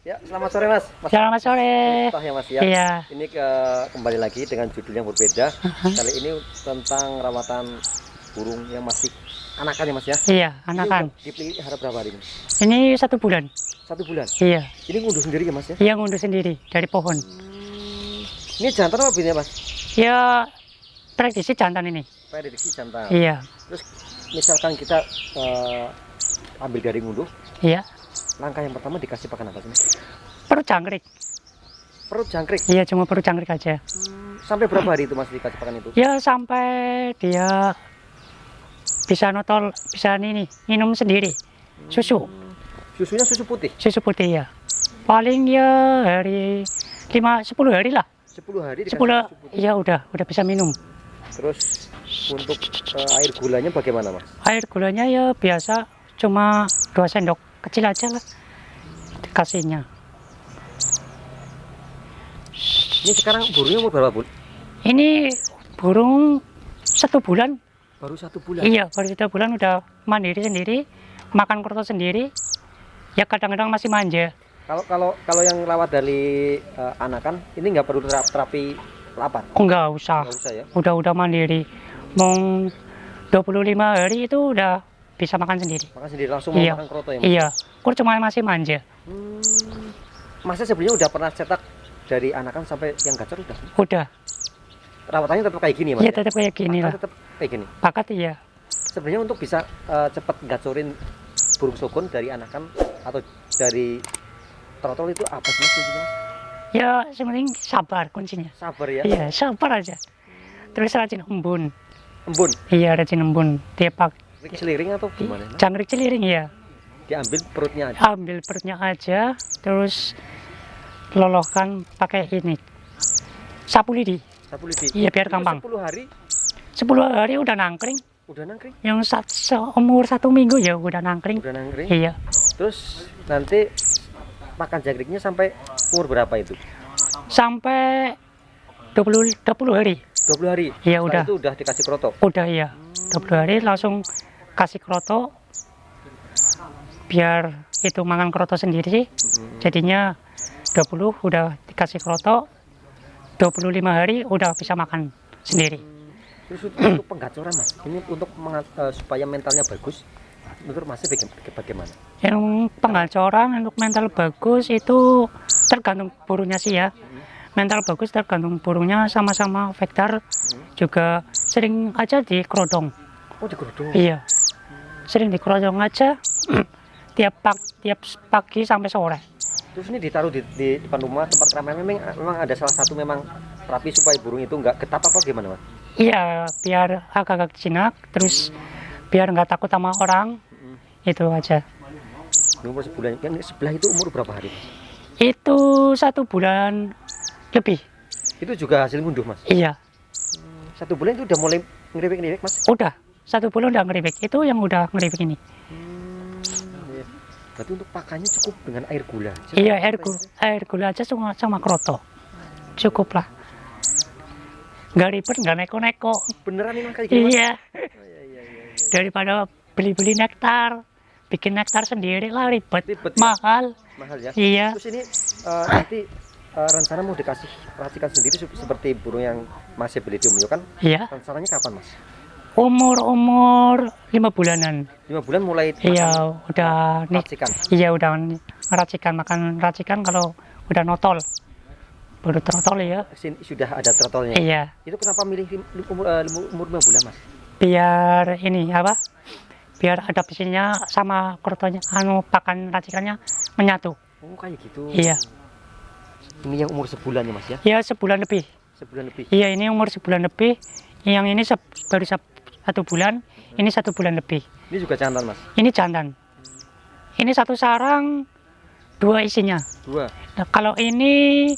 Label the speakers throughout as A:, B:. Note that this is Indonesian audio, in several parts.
A: Ya, selamat sore Mas.
B: Selamat sore.
A: Tah ya Mas ya.
B: Iya.
A: Ini kembali lagi dengan judul yang berbeda. Kali ini tentang rawatan burung yang masih anakan ya Mas ya.
B: Iya, anakan.
A: Dipelihara berapa hari Mas?
B: Ini 1 bulan.
A: 1 bulan.
B: Iya.
A: Ini ngunduh sendiri ya Mas ya?
B: Iya, ngunduh sendiri dari pohon.
A: Ini jantan apa betina Mas?
B: Ya, prediksi jantan ini.
A: Prediksi jantan.
B: Iya.
A: Terus misalkan kita ambil dari ngunduh,
B: Iya.
A: langkah yang pertama dikasih pakan apa sih Mas?
B: Perut jangkrik.
A: Perut jangkrik.
B: Iya, cuma perut jangkrik aja.
A: Sampai berapa hari itu Mas dikasih pakan itu?
B: Ya, sampai dia bisa notol, bisa minum sendiri. Susu.
A: Susunya susu putih.
B: Susu putih ya. Paling ya hari 10 hari lah.
A: 10 hari dikasih
B: 10.
A: susu putih.
B: Iya, udah bisa minum.
A: Terus untuk air gulanya bagaimana Mas?
B: Air gulanya ya biasa, cuma 2 sendok kecil aja lah dikasihnya.
A: Ini sekarang burungnya umur berapa Bun?
B: Ini burung 1 bulan.
A: Baru 1 bulan.
B: Iya, baru 1 bulan udah mandiri sendiri, makan kroto sendiri. Ya kadang-kadang masih manja.
A: Kalau yang rawat dari anakan ini nggak perlu terapi lapar.
B: Oh, nggak usah.
A: Nggak usah ya.
B: Udah mandiri. Mau 25 hari itu udah bisa makan sendiri.
A: Makan sendiri langsung
B: Iya.
A: makan kroto ya Mas?
B: Iya, kur cuma masih manja.
A: Masnya sebelumnya udah pernah cetak dari anakan sampai yang gacor udah?
B: Udah.
A: Rawatannya tetap kayak gini Mas?
B: Iya, tetap kayak gini
A: Pakan
B: lah.
A: tetap kayak gini.
B: Pakat iya.
A: Sebenarnya untuk bisa cepat gacorin burung sogon dari anakan atau dari trotol itu apa sih Mas kuncinya, Mas?
B: Ya, sebenarnya sabar kuncinya.
A: Sabar ya.
B: Iya, sabar aja. Terus rajin embun.
A: Embun.
B: Iya, rajin embun. Dia
A: Celiring atau gimana Mas?
B: jangkrik celiring ya.
A: Diambil perutnya aja.
B: Ambil perutnya aja, terus lolohkan pakai ini sapu lidi.
A: Sapu lidi.
B: Iya, biar
A: Itu
B: gampang.
A: 10 hari
B: 10 hari udah nangkring.
A: udah nangkring.
B: Yang umur 1 minggu ya udah nangkring.
A: Udah nangkring.
B: Iya.
A: Terus nanti makan jangkriknya sampai umur berapa itu?
B: Sampai 20 hari.
A: 20 hari.
B: Iya,
A: Setelah
B: udah.
A: itu udah dikasih kroto.
B: Udah iya. 20 hari langsung kasih kroto. Biar itu makan kroto sendiri sih. Jadinya 20 udah dikasih kroto. 25 hari udah bisa makan sendiri.
A: Terus untuk penggacoran Mas, ini untuk supaya mentalnya bagus, menurut Mas bagaimana?
B: Yang pengacoran untuk mental bagus itu tergantung burungnya sih ya. Mental bagus tergantung burungnya, sama-sama vektor juga sering aja dikerodong.
A: Oh, digodong.
B: Iya, sering dikerodong aja tiap pagi sampai sore.
A: Terus ini ditaruh di depan rumah tempat keramaian, memang ada salah satu memang terapi supaya burung itu nggak getap apa gimana Mas?
B: Iya, biar agak-agak jinak, terus biar nggak takut sama orang. Itu aja.
A: Umur sebulan, yang sebelah itu umur berapa hari Mas?
B: Itu 1 bulan lebih.
A: Itu juga hasil ngunduh Mas?
B: Iya,
A: 1 bulan itu udah mulai ngeripik Mas?
B: udah 1 bulan udah ngeripik. Itu yang udah ngeripik ini.
A: Iya. Berarti untuk pakannya cukup dengan air gula?
B: Iya, air gula aja sama kroto. Cukup lah. Nggak ribet, nggak neko-neko.
A: Beneran ini Mas kayak gini Mas?
B: Iya.
A: Oh, iya.
B: Daripada beli-beli nektar. Bikin nektar sendiri lah ribet.
A: Ribet, ya?
B: Mahal.
A: Mahal ya?
B: Iya.
A: Terus ini nanti rencana mau dikasih racikan sendiri seperti burung yang masih beli di Omyo kan?
B: Iya.
A: Rencananya kapan Mas?
B: Umur 5 bulanan.
A: 5 bulan mulai
B: Iya, udah nih.
A: racikan.
B: Iya, udah racikan, makan racikan kalau udah notol. Baru trotol ya.
A: Sini sudah ada trotolnya.
B: Iya.
A: Itu kenapa milih umur 5 bulan Mas?
B: Biar ini apa? Biar adaptasinya sama krotonya, pakan racikannya menyatu.
A: Oh kayak gitu.
B: Iya.
A: Ini yang umur sebulan ya Mas ya?
B: Ya, sebulan lebih.
A: Sebulan lebih.
B: Iya, ini umur sebulan lebih. Yang ini baru 1 bulan. Ini 1 bulan lebih.
A: Ini juga jantan Mas?
B: Ini jantan. Ini 1 sarang 2 isinya.
A: 2.
B: Nah, kalau ini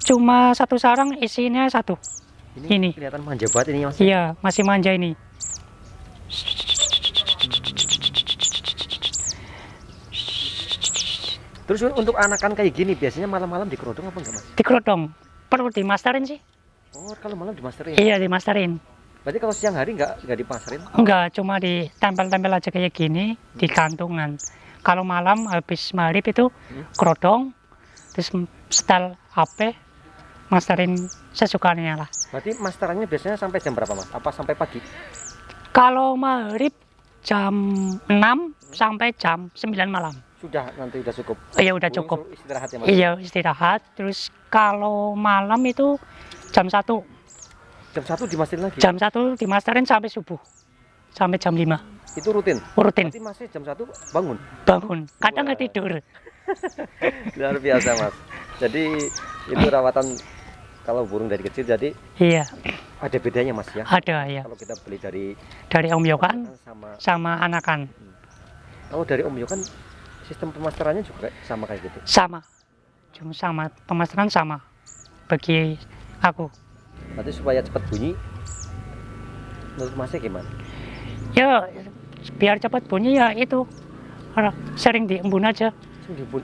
B: cuma 1 sarang isinya 1. Ini.
A: Kelihatan manja banget ini Mas.
B: Iya, masih manja ini.
A: Terus untuk anakan kayak gini biasanya malam-malam dikerodong apa enggak Mas?
B: Dikerodong. Perlu dimasterin sih.
A: Oh kalau malam dimasterin.
B: Iya, dimasterin.
A: Berarti kalau siang hari nggak dipasarin?
B: Enggak, cuma ditempel-tempel aja kayak gini di kantungan. Kalau malam habis maghrib itu kerodong, terus setel HP, masterin sesukanya lah.
A: Berarti masterannya biasanya sampai jam berapa mas? Apa sampai pagi?
B: Kalau maghrib jam 6 sampai jam 9 malam.
A: Sudah, nanti udah cukup?
B: Iya udah
A: Burung
B: cukup.
A: suruh istirahat ya mas?
B: Iya istirahat. Terus kalau malam itu jam 1.
A: Jam 1 dimasterin lagi?
B: Jam 1 dimasterin sampai subuh. Sampai jam 5.
A: Itu rutin?
B: Rutin.
A: Berarti masih jam 1 bangun?
B: Bangun. Kadang nggak
A: Wah.
B: tidur.
A: Luar biasa mas. Jadi itu rawatan kalau burung dari kecil, jadi
B: Iya,
A: ada bedanya mas ya?
B: ada ya.
A: Kalau kita beli
B: Dari Om Yokan
A: sama,
B: sama anakan.
A: kalau dari Om Yokan sistem pemasterannya juga sama kayak gitu?
B: Sama. Cuma sama. Pemasteran sama. Bagi aku.
A: Berarti supaya cepat bunyi, menurut masnya gimana?
B: Ya, biar cepat bunyi ya itu. Sering diembun aja.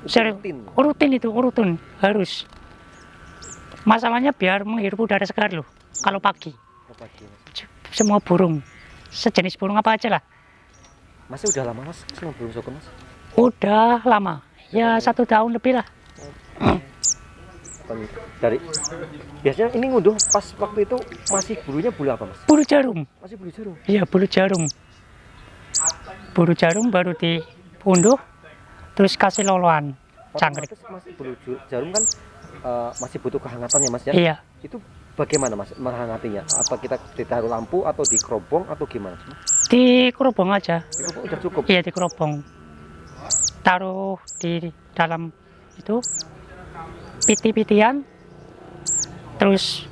B: Sering. Rutin itu, rutin. Harus. Masalahnya biar menghirup udara segar loh. Kalau pagi. Semua burung. Sejenis burung apa aja lah.
A: Masih udah lama mas sama burung sukun mas?
B: Udah lama. Ya 1 tahun lebih lah.
A: Dari biasanya ini ngunduh pas waktu itu masih bulunya bulu apa mas?
B: Bulu jarum.
A: Masih bulu jarum?
B: Iya bulu jarum. Bulu jarum baru diunduh. Terus kasih loloan. Cangkrik.
A: Masih bulu jarum kan masih butuh kehangatan ya mas ya?
B: Iya.
A: Itu bagaimana mas menghangatinya? Apa kita ditaruh lampu atau di kerobong atau gimana?
B: Di kerobong aja.
A: Di kerobong udah cukup?
B: Iya di kerobong. Taruh di dalam itu piti-pitian. Terus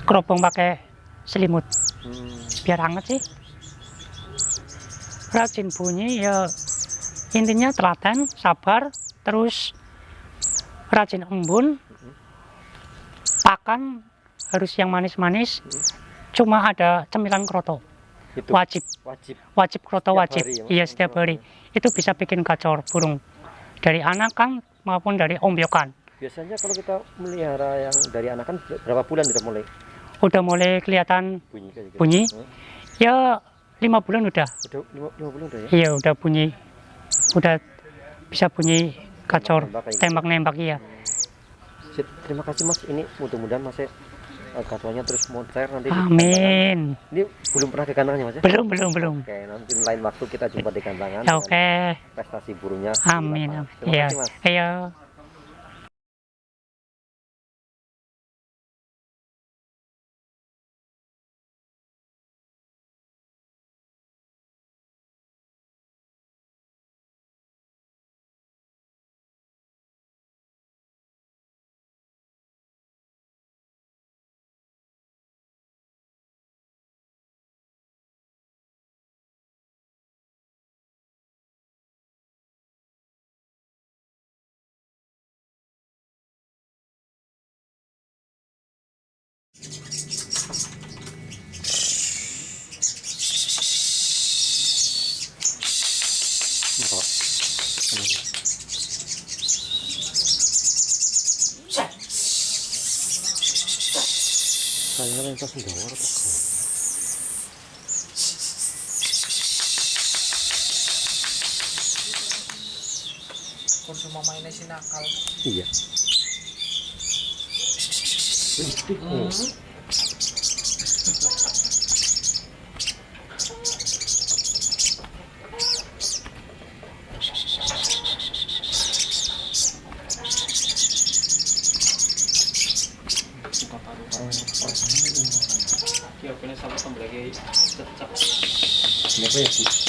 B: kerobong pakai selimut. Biar hangat sih. Rajin bunyi ya intinya telaten, sabar, terus rajin embun. Pakan harus yang manis-manis. Cuma ada cemilan kroto.
A: Itu
B: Wajib kroto
A: setiap
B: wajib.
A: hari ya, Mas?
B: Iya setiap hari. Itu bisa bikin gacor burung dari anakan maupun dari ombyokan.
A: Biasanya kalau kita melihara yang dari anakan berapa bulan
B: Udah mulai kelihatan
A: bunyi kayak gitu?
B: bunyi. Ya 5 bulan udah.
A: Udah 5 bulan udah ya?
B: Iya udah bunyi. Udah bisa bunyi gacor, tembak-nembak iya.
A: Terima kasih mas, ini mudah-mudahan masnya gacornya terus moncer nanti.
B: Amin.
A: Ini belum pernah di kandangnya mas ya?
B: Belum.
A: Oke, nanti lain waktu kita jumpa di kandangan.
B: Oke.
A: Prestasi burungnya.
B: Amin.
A: Terima
B: Iya.
A: kasih mas.
B: Iya.
A: Saya lentas Sendawa atau
C: Kon cuma mainnya si nakal.
A: iya. Kenapa ya, Bu?